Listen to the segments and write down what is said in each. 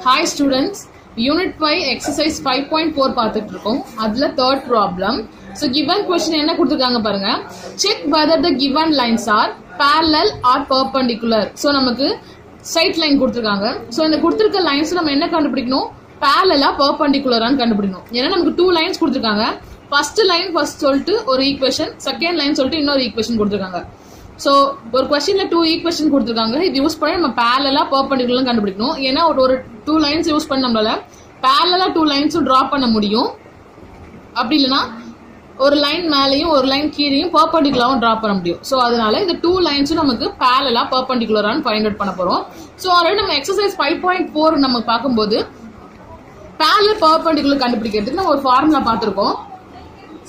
Hi students, Unit 5 exercise 5.4 பார்த்துட்டு இருக்கோம். அதுல third problem. So given question என்ன கொடுத்திருக்காங்க பாருங்க. Check whether the given lines are parallel or perpendicular. So நமக்கு straight line கொடுத்திருக்காங்க. So இந்த கொடுத்திருக்க lines நம்ம என்ன கண்டுபிடிக்கணும்? Parallel ஆ perpendicular ஆன்னு கண்டுபிடிக்கணும். ஏன்னா நமக்கு 2 lines கொடுத்திருக்காங்க. First line first சொல்லிட்டு ஒரு equation, second line சொல்லிட்டு இன்னொரு equation கொடுத்திருக்காங்க. ஸோ ஒரு கொஸ்டின்ல 2 ஈக்குவேஷன் கொடுத்துருக்காங்க. இது யூஸ் பண்ணி நம்ம பேரலா பெர்பெண்டிகுலர் கண்டுபிடிக்கணும். ஏன்னா ஒரு 2 லைன்ஸ் யூஸ் பண்ணி நம்மளால பேரலா 2 லைன்ஸும் டிரா பண்ண முடியும். அப்படி இல்லைன்னா ஒரு லைன் மேலேயும் ஒரு லைன் கீழேயும் பெர்பெண்டிகுலராகவும் டிரா பண்ண முடியும். ஸோ அதனால இந்த 2 லைன்ஸும் நமக்கு பேரலா பெர்பெண்டிகுலரான்னு ஃபைண்ட் அவுட் பண்ண போறோம். ஸோ ஆல்ரெடி நம்ம எக்ஸசைஸ் 5.4 நம்ம பார்க்கும்போது பேரலல் பெர்பெண்டிகுலர் கண்டுபிடிக்கிறதுக்கு நம்ம ஒரு ஃபார்முலா பார்த்துருக்கோம்.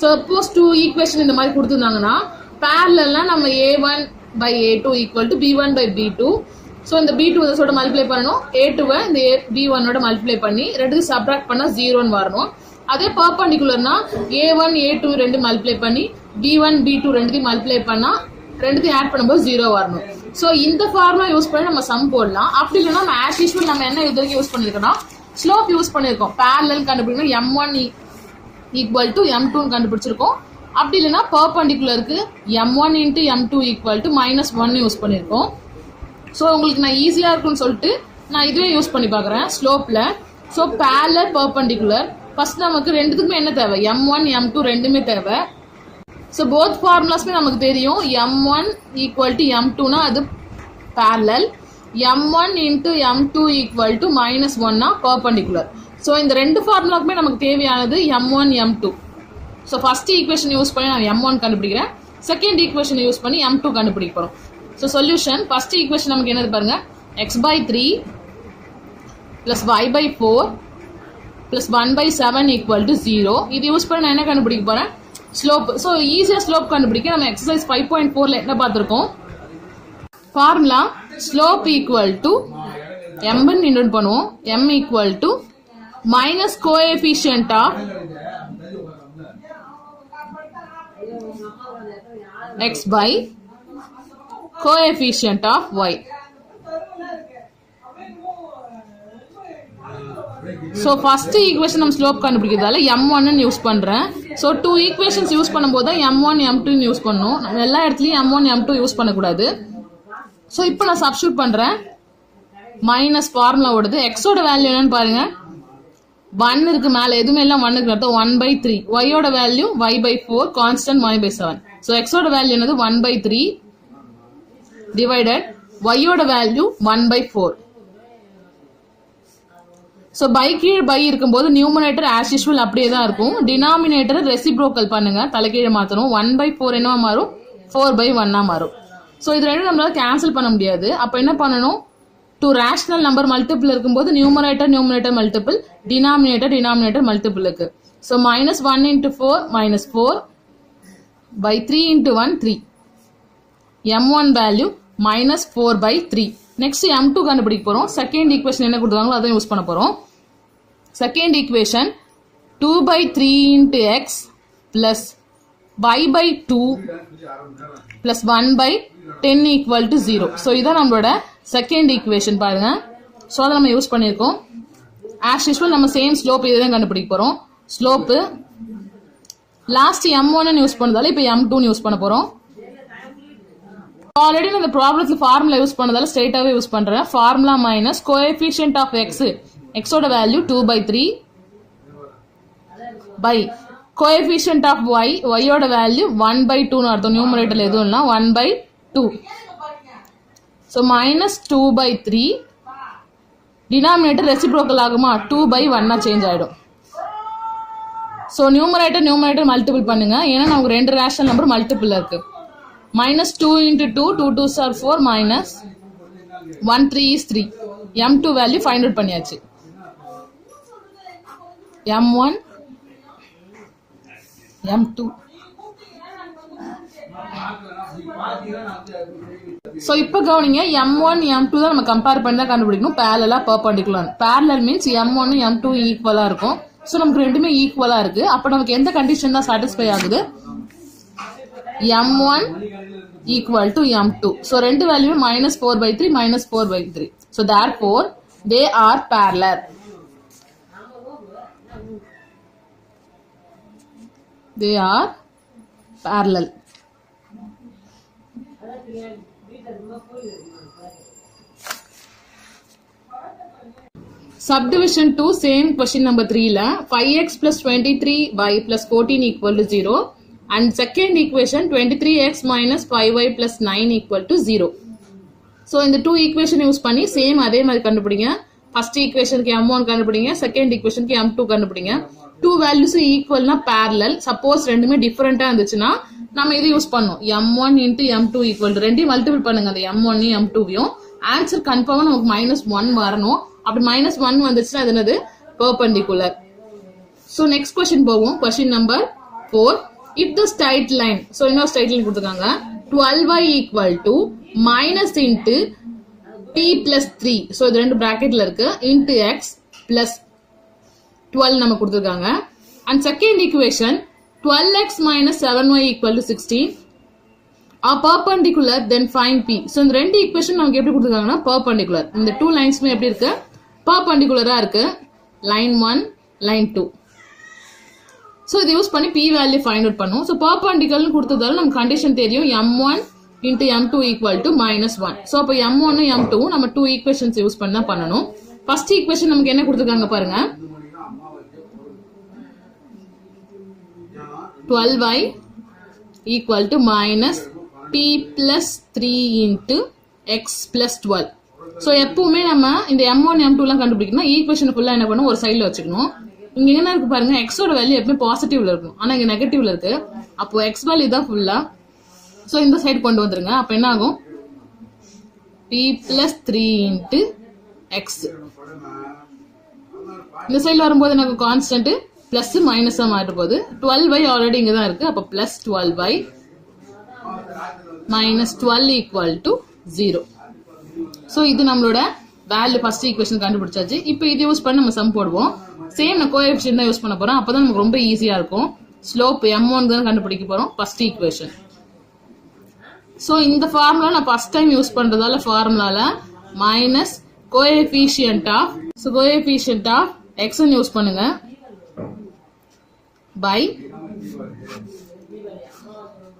சப்போஸ் 2 ஈக்குவேஷன் இந்த மாதிரி கொடுத்துருந்தாங்கன்னா parallel நம்ம a1 by a2 equal to b1 by b2. So இந்த b2 இதோட மல்டிப்ளை பண்ணணும், a2வை இந்த b1 ஓட மல்டிப்ளை பண்ணி ரெண்டுக்கு சப்ராக்ட் பண்ணா 0ன்னு வரணும். அதே பெர்பெண்டிகுலர்னா a1 a2 ரெண்டு மல்டிப்ளை பண்ணி b1 b2 ரெண்டுத்தையும் மல்டிப்ளை பண்ணா ரெண்டுத்தையும் ஆட் பண்ணும்போது 0 வரணும். ஸோ இந்த ஃபார்முலா யூஸ் பண்ணி நம்ம சம் போடலாம். அப்படி இல்லைன்னா நம்ம ஆஸ் யூஸ்வல் நம்ம என்ன இது வரைக்கும் யூஸ் பண்ணிருக்கோம்னா ஸ்லோப் யூஸ் பண்ணிருக்கோம். parallel கண்டுபிடிக்கணும் m1 equal to m2 கண்டுபிடிச்சிருக்கோம். அப்படி இல்லைன்னா பெர்பெண்டிகுலருக்கு m1 into m2 equal to -1 use பண்ணியிருக்கோம். ஸோ உங்களுக்கு நான் ஈஸியாக இருக்குன்னு சொல்லிட்டு நான் இதுவே யூஸ் பண்ணி பார்க்குறேன் ஸ்லோப்பில். ஸோ parallel பெர்பெண்டிகுலர் ஃபர்ஸ்ட் நமக்கு ரெண்டுத்துக்குமே என்ன தேவை? m1 m2 ரெண்டுமே தேவை. ஸோ போத் ஃபார்முலாஸ்மே நமக்கு தெரியும். m1 equal to m2னா அது parallel, m1 into m2 equal to -1னா பெர்பெண்டிகுலர். ஸோ இந்த ரெண்டு ஃபார்முலாக்குமே நமக்கு தேவையானது m1 m2. So first equation use பண்ணி நான் m1 கண்டுபிடிக்கிறேன், செகண்ட் ஈக்குவேஷன் யூஸ் பண்ணி m2 கண்டுபிடிக்க போகிறோம். ஸோ சொல்யூஷன் ஃபர்ஸ்ட் ஈக்குவேஷன் நமக்கு என்னது பாருங்க, x/3 + y/4 + 1/7 = 0. இது யூஸ் பண்ணி நான் என்ன கண்டுபிடிக்க போறேன்? ஸ்லோப். ஸோ ஈஸியாக ஸ்லோப் கண்டுபிடிக்க நம்ம எக்ஸசைஸ் 5.4ல என்ன பார்த்துருக்கோம்? Formula slope equal to m இன்டூட் பண்ணுவோம், m equal to minus coefficient of x by coefficient of y. So first equation நம்ம ஸ்லோப் கண்டுபிடிக்கிறதால m1 ன்னு யூஸ் பண்றேன். So 2 ஈக்குவேஷன்ஸ் யூஸ் பண்ணும்போது m1 m2 யூஸ் பண்ணணும். நம்ம எல்லா இடத்துலயும் m1 m2 யூஸ் பண்ணக்கூடாது. ஸோ இப்போ நான் சப்ஸ்டியூட் பண்றேன். மைனஸ் ஃபார்முலா ஓடுது. x ஓட வேல்யூ என்னன்னு பாருங்க, 1 இருக்கு மேல, எதுவுமே எல்லாம் 1 இருக்கு அர்த்தம் 1/3. y ஓட value y/4, constant y/7. So x ஓட வேல்யூ என்னது 1/3 டிவைடட் y ஓட வேல்யூ 1/4. So பை கீழ் பை இருக்கும்போது நியூமரேட்டர் ஆஸ் யூஷுவல் அப்படியே தான் இருக்கும். டினாமினேட்டர் ரெசிப்ரோக்கல் பண்ணுங்க, தலைகீழ மாத்தணும். 1/4 என்னவா மாறும்? 4/1 மாறும். ஸோ இது ரெண்டும் நம்மளால கேன்சல் பண்ண முடியாது. அப்போ என்ன பண்ணணும்? 2 ரேஷனல் நம்பர் மல்டிபிள் இருக்கும்போது நியூமரேட்டர் மல்டிபிள், டினாமினேட்டர் மல்டிபிள் இருக்கு. So -1 into 4 -4 by 3 into 1 3. m1 value -4/3. Next m2 கண்டுபிடிக்க போறோம். செகண்ட் ஈக்குவேஷன் என்ன கொடுத்தாங்களோ அதை யூஸ் பண்ண போறோம். Second equation 2/3 into x plus y/2 plus 1/10 equal to 0. So இதான் நம்மளோட செகண்ட் ஈக்குவேஷன் பாருங்க. ஸோ அதை நம்ம யூஸ் பண்ணியிருக்கோம். ஆஸ் யூஸ்வல் நம்ம சேம் ஸ்லோப் இதை தான் கண்டுபிடிக்க போறோம். ஸ்லோப்பு லாஸ்ட் m1 யூஸ் பண்ணதால இப்போ m2 யூஸ் பண்ண போறோம். ஆல்ரெடி நான் இந்த ப்ராப்ளத்துல ஃபார்முலா யூஸ் பண்ணதால ஸ்ட்ரைட்டாவே யூஸ் பண்றேன். Formula minus coefficient of x ஓட value 2/3 by coefficient of y ஓட வேல்யூ 1/2 அர்த்தம். நியூமரேட்டர்ல எதுவும் இல்ல 1/2. ஸோ -2/3 டினாமினேட்டர் ரெசிப்ரோக்கல் ஆகுமா, 2/1 சேஞ்ச் ஆயிடும். ஸோ நியூமரேட்டர் மல்டிபிள் பண்ணுங்க, ஏன்னா நமக்கு 2 ரேஷனல் நம்பர் மல்டிபிள் இருக்கு. -2 into 2, 2 2s are 4, -1 3 is 3. m2 value find out பண்ணியாச்சு. m1 m2. ஸோ இப்போ கவனிங்க, m1 m2 தான் நம்ம கம்பேர் பண்ணி தான் கண்டுபிடிக்கணும். பேரலா perpendicular. Parallel means m1 m2 ஈக்குவலா இருக்கும். ஸோ நமக்கு ரெண்டுமே ஈக்குவலா இருக்கு. அப்போ நமக்கு எந்த கண்டிஷன் தான் சாட்டிஸ்ஃபை ஆகுது? m1 equal to m2. So ரெண்டு value -4/3 -4/3. So therefore they are parallel. They are parallel. Subdivision 2, same question number 3 la 5x plus 23y plus 14 equal to 0 and second equation 23x minus 5y plus 9 equal to 0. So இந்த 2 equation use பண்ணி same அதே மாதிரி கண்டுபிடிங்க. First ஈக்குவேஷனுக்கு m1 கண்டுபிடிங்க, second ஈக்குவேஷனுக்கு m2 கண்டுபிடிங்க. 2 values ஈக்குவல்னா parallel. Suppose ரெண்டுமே டிஃபரெண்டா இருந்துச்சுன்னா நம்ம இது யூஸ் பண்ணோம். m1 into m2 equal to ரெண்டையும் மல்டிபிள் பண்ணுங்க அந்த m1 m2வையும். ஆன்சர் கன்ஃபார்மா நமக்கு -1 வரணும். அப்படி -1 வந்துச்சுன்னா அது என்னது perpendicular. So next question போவோம். Question number 4. If the straight line, so இன்னொரு straight line கொடுத்திருக்காங்க 12y equal to minus into p plus 3. So இது ரெண்டு bracketல இருக்கு into x plus 12 நம்ம கொடுத்திருக்காங்க. And second equation 12x minus 7y equal to 16 are perpendicular, then find p. So இந்த ரெண்டு equation நமக்கு எப்படி கொடுத்திருக்காங்கன்னா perpendicular. இந்த two linesமே எப்படி இருக்கு perpendicular இருக்கு. line 1 line 2. So இது யூஸ் பண்ணி p வேல்யூ ஃபைண்ட் அவுட் பண்ணுவோம். So perpendicular கொடுத்ததால நமக்கு கண்டிஷன் தெரியும் m1 into m2 equal to -1. So அப்ப m1 m2 நம்ம 2 ஈக்குவேஷன்ஸ் யூஸ் பண்ணா பண்ணனும். ஃபர்ஸ்ட் ஈக்குவேஷன் நமக்கு என்ன கொடுத்திருக்காங்க பாருங்க 12y equal to minus p plus 3 into x plus 12. So எப்பவுமே நம்ம இந்த m1 m2 எல்லாம் கண்டுபிடிக்கணும் ஈக்குவேஷன் ஃபுல்லா என்ன பண்ணும் ஒரு சைடுல வச்சுக்கணும். இங்க என்ன இருக்கு பாருங்க x ஓட வேல்யூ எப்பவுமே பாசிட்டிவ்ல இருக்கும், ஆனா இங்க நெகட்டிவ்ல இருக்கு. அப்போ x வேல்யூ தான் ஃபுல்லா. சோ இந்த சைடு கொண்டு வந்துருங்க. அப்ப என்ன ஆகும் p plus 3 into x. இந்த சைடுல வரும்போது எனக்கு கான்ஸ்டன்ட் பிளஸ் மைனஸ் மாறிட்டு போகுது. 12y ஆல்ரெடி இங்க தான் இருக்கு. அப்ப plus 12y minus 12 equal to 0. So இது நம்மளோட வேல்யூ ஃபர்ஸ்ட் ஈக்குவேஷன் கண்டுபிடிச்சாச்சு. இப்போ இது யூஸ் பண்ணி நம்ம சம் போடுவோம். சேம் நான் கோஎஃபிஷியன்ட் தான் யூஸ் பண்ண போறோம். அப்பதான் நமக்கு ரொம்ப ஈஸியா இருக்கும். ஸ்லோப் m1 தான் கண்டுபிடிக்க போறோம் ஃபர்ஸ்ட் ஈக்குவேஷன். சோ இந்த ஃபார்முலா நான் ஃபர்ஸ்ட் டைம் யூஸ் பண்றதால ஃபார்முலால மைனஸ் கோஎஃபிஷியன்ட் ஆஃப் x ன்னு யூஸ் பண்ணுங்க by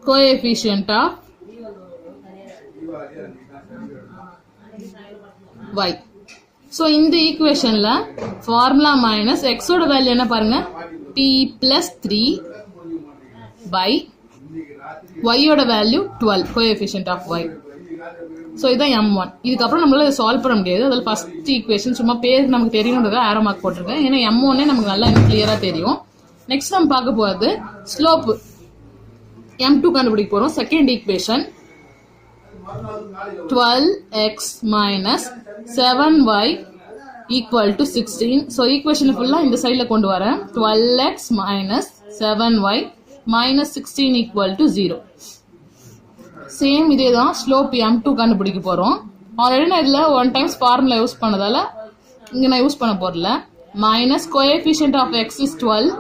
coefficient of y. So இந்த ஈக்குவேஷன்ல ஃபார்முலா மைனஸ் x ஓட வேல்யூ என்ன பாருங்க p plus 3 by y ஓட value 12 coefficient of y. So இதான் m1. இதுக்கு அப்புறம் நம்மளால சால்வ் பண்ண முடியாது. அதனால ஃபர்ஸ்ட் ஈக்குவேஷன் சும்மா பேருக்கு நமக்கு தெரியணும்ன்றத ஆரோ மார்க் போட்டுருக்கேன். ஏன்னா m1 நமக்கு நல்லா கிளியரா தெரியும். நெக்ஸ்ட் நம்ம பார்க்க போறது ஸ்லோப் m2 கண்டுபிடிக்க போறோம். Second equation 12x minus 7y equal to 16. So equation ஃபுல்லா இந்த சைடுல கொண்டு வரேன். 12x minus 7y minus 16 equal to 0. Same இதே தான் ஸ்லோப் m2 கண்டுபிடிக்க போறோம். ஆல்ரெடி நான் இதுல ஒன் டைம்ஸ் ஃபார்முலா யூஸ் பண்ணதால இங்க நான் யூஸ் பண்ண போறல. Minus coefficient of x is 12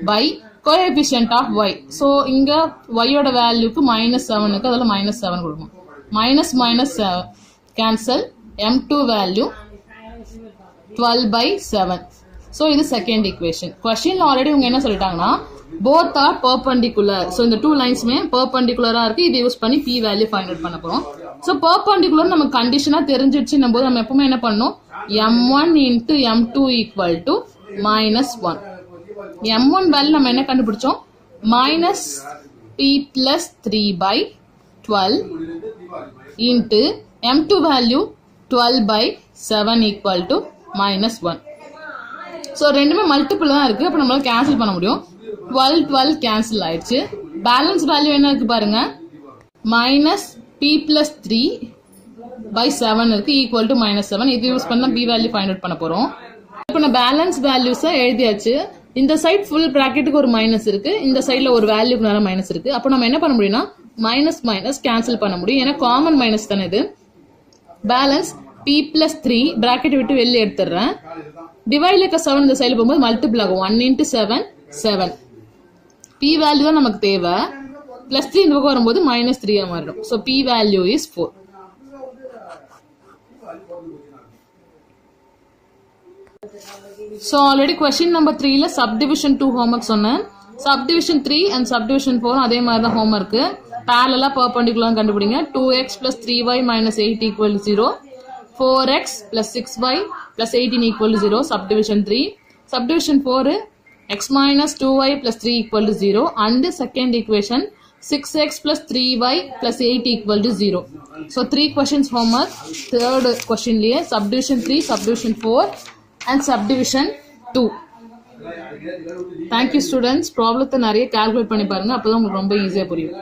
by coefficient of y. So இங்க y ஓட வேல்யூக்கு -7 க்கு அதனால -7 கொடுக்கணும். minus minus cancel m2 value 12 by 7. So இது செகண்ட் ஈக்குவேஷன். क्वेश्चनல ஆல்ரெடி அவங்க என்ன சொல்லிட்டாங்கன்னா both are perpendicular. So இந்த two linesமே perpendicular-ஆ இருக்கு. இது யூஸ் பண்ணி p வேல்யூ ஃபைண்ட் அவுட் பண்ண போறோம். So perpendicular நமக்கு கண்டிஷனா தெரிஞ்சிடுச்சுன்னும் போது நம்ம எப்பவுமே என்ன பண்ணணும் m1 into m2 equal to -1. m1 value நம்ம என்ன கண்டுபிடிச்சோம் minus p plus 3 by 12 into m2 value 12 by 7 equal to -1. So ரெண்டுமே மல்டிபிள் தான் இருக்கு. அப்ப நம்மளால கேன்சல் பண்ண முடியும். 12 கேன்சல் ஆயிடுச்சு. பேலன்ஸ் வேல்யூ என்ன இருக்கு பாருங்க minus p plus 3 by 7 இருக்கு equal to -7. இது யூஸ் பண்ணா p வேல்யூ ஃபைண்ட் அவுட் பண்ண போறோம். இப்போ நான் பேலன்ஸ் வேல்யூஸை எழுதியாச்சு. இந்த சைட் ஃபுல் பிராக்கெட்டுக்கு ஒரு மைனஸ் இருக்கு, இந்த சைட்ல ஒரு வேல்யூக்கு மேல மைனஸ் இருக்கு. அப்போ நம்ம என்ன பண்ண முடியும்னா மைனஸ் மைனஸ் கேன்சல் பண்ண முடியும். ஏன்னா காமன் மைனஸ் தானே இது. பேலன்ஸ் p plus 3 பிராக்கெட் விட்டு வெளியே எடுத்துறேன். டிவைட்ல இருக்க 7 இந்த சைடுல போகும்போது மல்டிபிள் ஆகும். 1 into 7 7. p வேல்யூ தான் நமக்கு தேவை. பிளஸ் 3 இந்த பக்கம் வரும்போது -3 மாறிடும். So p value is 4. So already question number 3ல சப்டிவிஷன் 2 ஹோம்ஒர்க் சொன்னேன். சப்டிவிஷன் 3 அண்ட் சப்டிவிஷன் 4 அதே மாதிரி தான் ஹோம்ஒர்க்கு. பேரலா பெர்பெண்டிகுலர் கண்டுபிடிங்க. 2x plus 3y minus 8 equal to 0. 4x plus 6y plus 18 equal to 0. Subdivision 3. Subdivision 4 x minus 2y plus 3 equal to 0. And second equation 6x plus 3y plus 8 equal to 0. So 3 questions homework. Third question liye subdivision 3, subdivision 4 and subdivision 2. Thank you students. ப்ராப்ளத்தை நிறைய calculate பண்ணி பாருங்க, அப்பதான் உங்களுக்கு ரொம்ப ஈஸியா புரியும்.